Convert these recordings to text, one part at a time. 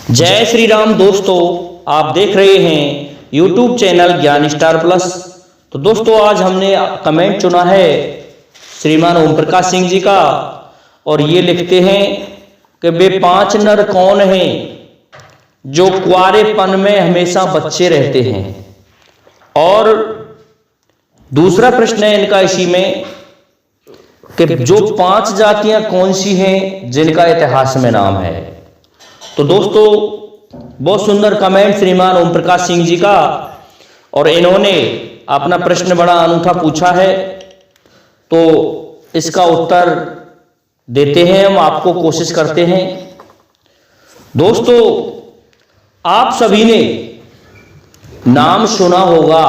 जय श्री राम दोस्तों, आप देख रहे हैं YouTube चैनल ज्ञान स्टार प्लस। तो दोस्तों, आज हमने कमेंट चुना है श्रीमान ओम प्रकाश सिंह जी का, और ये लिखते हैं कि वे 5 नर कौन हैं जो कुंवारेपन में हमेशा बच्चे रहते हैं। और दूसरा प्रश्न है इनका इसी में कि जो 5 जातियां कौन सी हैं जिनका इतिहास में नाम है। तो दोस्तों, बहुत सुंदर कमेंट श्रीमान ओम प्रकाश सिंह जी का, और इन्होंने अपना प्रश्न बड़ा अनूठा पूछा है, तो इसका उत्तर देते हैं हम, आपको कोशिश करते हैं। दोस्तों, आप सभी ने नाम सुना होगा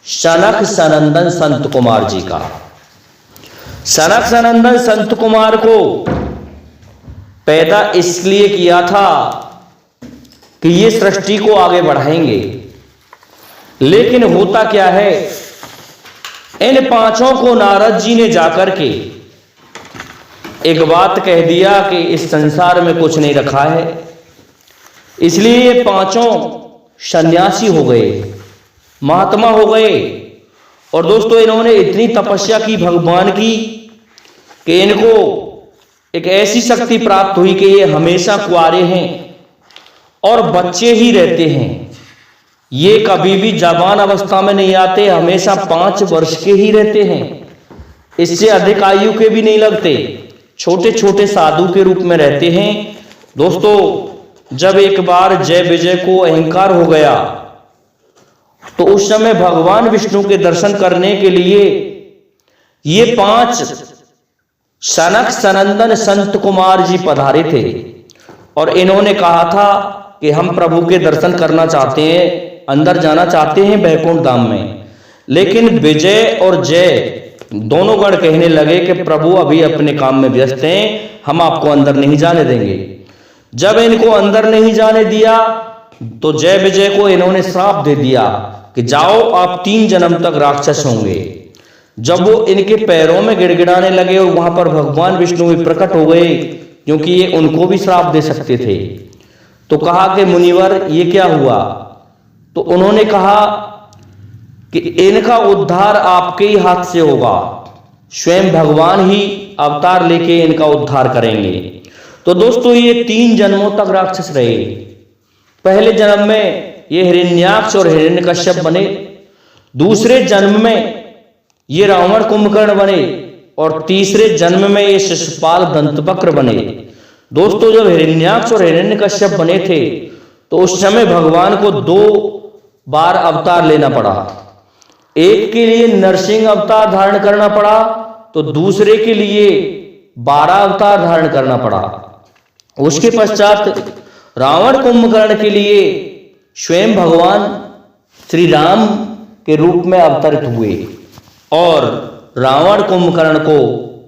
सनक सनंदन संत कुमार जी का। सनक सनंदन संत कुमार को पैदा इसलिए किया था कि ये सृष्टि को आगे बढ़ाएंगे, लेकिन होता क्या है, इन 5 को नारद जी ने जाकर के एक बात कह दिया कि इस संसार में कुछ नहीं रखा है, इसलिए ये 5 सन्यासी हो गए, महात्मा हो गए। और दोस्तों, इन्होंने इतनी तपस्या की भगवान की कि इनको एक ऐसी शक्ति प्राप्त हुई कि ये हमेशा कुंवारे हैं और बच्चे ही रहते हैं। ये कभी भी जवान अवस्था में नहीं आते, हमेशा 5 वर्ष के ही रहते हैं, इससे अधिक आयु के भी नहीं लगते, छोटे छोटे साधु के रूप में रहते हैं। दोस्तों, जब एक बार जय विजय को अहंकार हो गया, तो उस समय भगवान विष्णु के दर्शन करने के लिए ये 5 सनक सनंदन संत कुमार जी पधारे थे, और इन्होंने कहा था कि हम प्रभु के दर्शन करना चाहते हैं, अंदर जाना चाहते हैं बैकुंठ धाम में। लेकिन विजय और जय दोनों गण कहने लगे कि प्रभु अभी अपने काम में व्यस्त हैं, हम आपको अंदर नहीं जाने देंगे। जब इनको अंदर नहीं जाने दिया, तो जय विजय को इन्होंने श्राप दे दिया कि जाओ, आप 3 जन्म तक राक्षस होंगे। जब वो इनके पैरों में गिड़गिड़ाने लगे, और वहां पर भगवान विष्णु भी प्रकट हो गए, क्योंकि ये उनको भी श्राप दे सकते थे। तो कहा कि मुनिवर, ये क्या हुआ? तो उन्होंने कहा कि इनका उद्धार आपके ही हाथ से होगा, स्वयं भगवान ही अवतार लेके इनका उद्धार करेंगे। तो दोस्तों, ये 3 जन्मों तक राक्षस रहे। पहले जन्म में ये हिरण्याक्ष और हिरण्यकश्यप बने, दूसरे जन्म में ये रावण कुंभकर्ण बने, और तीसरे जन्म में ये शिशुपाल दंतवक्र बने। दोस्तों, जब हिरण्याक्ष और हिरण्यकश्यप बने थे, तो उस समय भगवान को 2 बार अवतार लेना पड़ा। एक के लिए नरसिंह अवतार धारण करना पड़ा, तो दूसरे के लिए 12 अवतार धारण करना पड़ा। उसके पश्चात रावण कुंभकर्ण के लिए स्वयं भगवान श्री राम के रूप में अवतरित हुए, और रावण कुंभकर्ण को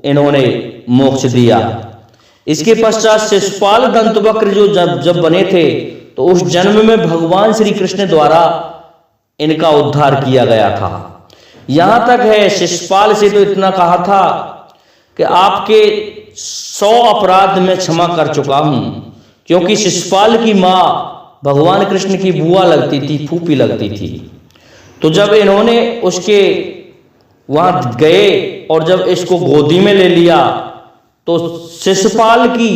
इन्होंने मोक्ष दिया। इसके पश्चात शिशुपाल दंतवक्र जो जब बने थे, तो उस जन्म में भगवान श्री कृष्ण द्वारा इनका उद्धार किया गया था। यहां तक है, शिशुपाल से तो इतना कहा था कि आपके 100 अपराध मैं क्षमा कर चुका हूं, क्योंकि शिशुपाल की मां भगवान कृष्ण की बुआ लगती थी, फूफी लगती थी। तो जब इन्होंने उसके वहां गए और जब इसको गोदी में ले लिया, तो शिशुपाल की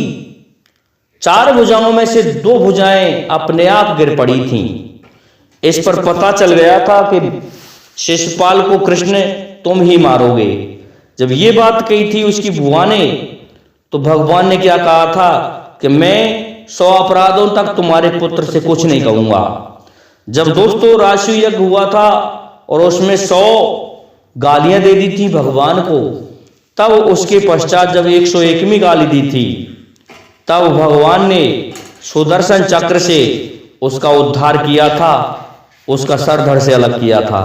4 भुजाओं में से 2 भुजाएं अपने आप गिर पड़ी थीं। इस पर पता चल गया था कि शिशुपाल को कृष्ण तुम ही मारोगे। जब ये बात कही थी उसकी बुआ ने, तो भगवान ने क्या कहा था कि मैं 100 अपराधों तक तुम्हारे पुत्र से कुछ नहीं कहूंगा। जब दोस्तों राशि यज्ञ हुआ था, और उसमें 100 गालियां दे दी थी भगवान को, तब उसके पश्चात जब 101वीं गाली दी थी, तब भगवान ने सुदर्शन चक्र से उसका उद्धार किया था, उसका सर धड़ से अलग किया था।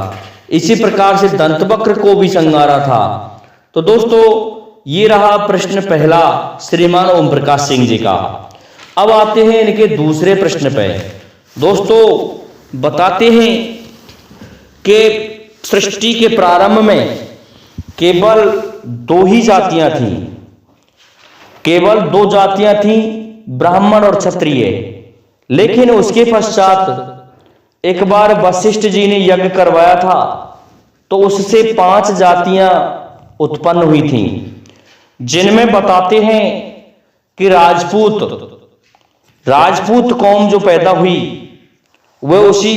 इसी प्रकार से दंतवक्र को भी संगारा था। तो दोस्तों, ये रहा प्रश्न पहला श्रीमान ओम प्रकाश सिंह जी का। अब आते हैं इनके दूसरे प्रश्न पे। दोस्तों, बताते हैं कि सृष्टि के प्रारंभ में केवल 2 ही जातियां थीं, केवल 2 जातियां थीं, ब्राह्मण और क्षत्रिय। लेकिन उसके पश्चात एक बार वशिष्ठ जी ने यज्ञ करवाया था, तो उससे 5 जातियां उत्पन्न हुई थीं, जिनमें बताते हैं कि राजपूत कौम जो पैदा हुई वह उसी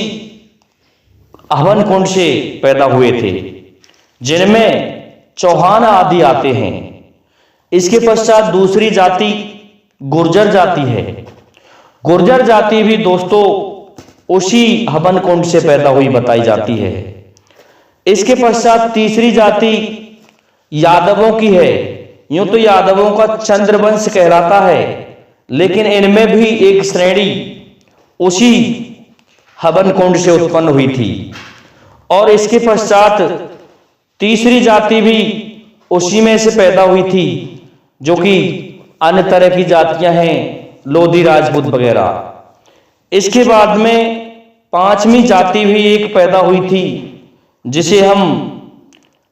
हवन कुंड से पैदा हुए थे, जिनमें चौहान आदि आते हैं। इसके पश्चात दूसरी जाति गुर्जर जाति है। गुर्जर जाति भी दोस्तों उसी हवन कुंड से पैदा हुई बताई जाती है। इसके पश्चात तीसरी जाति यादवों की है। यूं तो यादवों का चंद्रवंश कहलाता है, लेकिन इनमें भी एक श्रेणी उसी हवन कुंड से उत्पन्न हुई थी। और इसके पश्चात तीसरी जाति भी उसी में से पैदा हुई थी, जो कि अन्य तरह की जातियां हैं, लोधी राजपूत वगैरह। इसके बाद में 5वीं जाति भी एक पैदा हुई थी, जिसे हम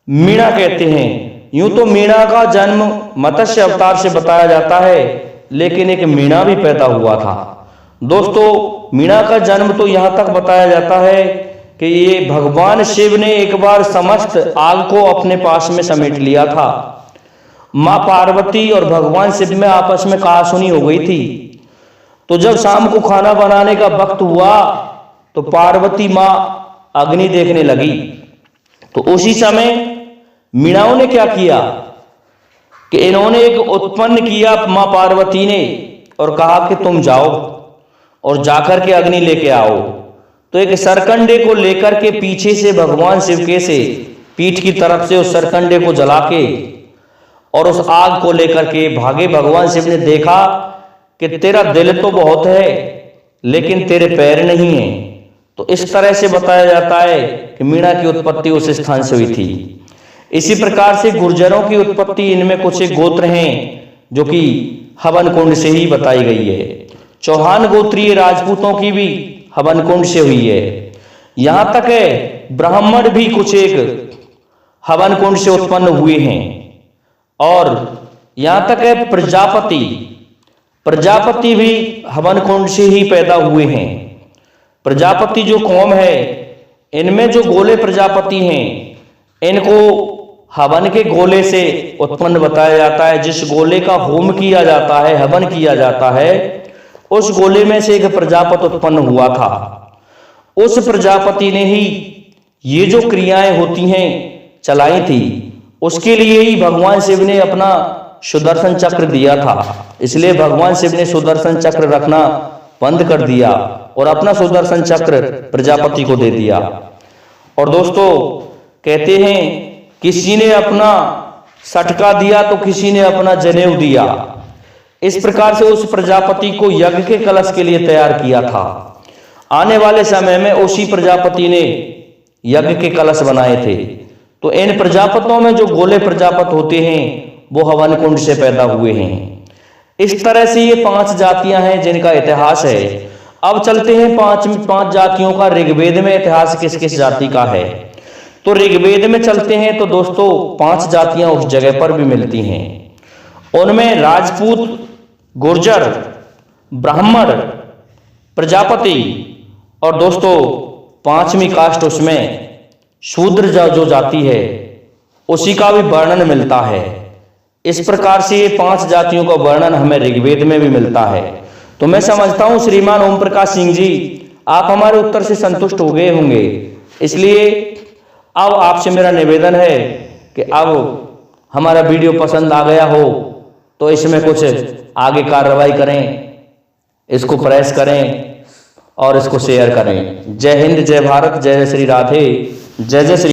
मीणा कहते हैं। यूं तो मीणा का जन्म मत्स्य अवतार से बताया जाता है, लेकिन एक मीणा भी पैदा हुआ था। दोस्तों मीणा का जन्म तो यहां तक बताया जाता है कि ये भगवान शिव ने एक बार समस्त आग को अपने पास में समेट लिया था। मां पार्वती और भगवान शिव में आपस में कहासुनी हो गई थी। तो जब शाम को खाना बनाने का वक्त हुआ तो पार्वती मां अग्नि देखने लगी। तो उसी समय मीणाओं ने क्या किया कि इन्होंने एक उत्पन्न किया मां पार्वती ने, और कहा कि तुम जाओ और जाकर के अग्नि लेके आओ। तो एक सरकंडे को लेकर के पीछे से भगवान शिव के से पीठ की तरफ से उस सरकंडे को जला के और उस आग को लेकर के भागे। भगवान शिव ने देखा कि तेरा दिल तो बहुत है, लेकिन तेरे पैर नहीं है। तो इस तरह से बताया जाता है कि मीणा की उत्पत्ति उस स्थान से हुई थी। इसी प्रकार से गुर्जरों की उत्पत्ति, इनमें कुछ एक गोत्र हैं जो कि हवन कुंड से ही बताई गई है। चौहान गोत्रीय राजपूतों की भी हवन कुंड से हुई है। यहां तक है ब्राह्मण भी कुछ एक हवन कुंड से उत्पन्न हुए हैं। और यहां तक है प्रजापति भी हवन कुंड से ही पैदा हुए हैं। प्रजापति जो कौम है, इनमें जो गोले प्रजापति हैं, इनको हवन के गोले से उत्पन्न बताया जाता है। जिस गोले का होम किया जाता है, हवन किया जाता है, उस गोले में से एक प्रजापति उत्पन्न हुआ था। उस प्रजापति ने ही ये जो क्रियाएं होती हैं चलाई थी। उसके लिए ही भगवान शिव ने अपना सुदर्शन चक्र दिया था। इसलिए भगवान शिव ने सुदर्शन चक्र रखना बंद कर दिया और अपना सुदर्शन चक्र प्रजापति को दे दिया। और दोस्तों कहते हैं किसी ने अपना सटका दिया तो किसी ने अपना जनेऊ दिया। इस प्रकार से उस प्रजापति को यज्ञ के कलश के लिए तैयार किया था। आने वाले समय में उसी प्रजापति ने यज्ञ के कलश बनाए थे। तो इन प्रजापतियों में जो गोले प्रजापति होते हैं वो हवन कुंड से पैदा हुए हैं। इस तरह से ये 5 जातियां हैं जिनका इतिहास है। अब चलते हैं 5 जातियों का ऋग्वेद में इतिहास किस किस जाति का है। तो ऋग्वेद में चलते हैं तो दोस्तों 5 जातियां उस जगह पर भी मिलती हैं। उनमें राजपूत, गुर्जर, ब्राह्मण, प्रजापति और दोस्तों 5वीं कास्ट उसमें शूद्र जो जाति है उसी का भी वर्णन मिलता है। इस प्रकार से ये 5 जातियों का वर्णन हमें ऋग्वेद में भी मिलता है। तो मैं समझता हूं श्रीमान ओम प्रकाश सिंह जी आप हमारे उत्तर से संतुष्ट हो गए होंगे। इसलिए अब आपसे मेरा निवेदन है कि अब हमारा वीडियो पसंद आ गया हो तो इसमें कुछ आगे कार्रवाई करें, इसको प्रेस करें और इसको शेयर करें। जय हिंद, जय भारत, जय श्री राधे, जय जय श्री।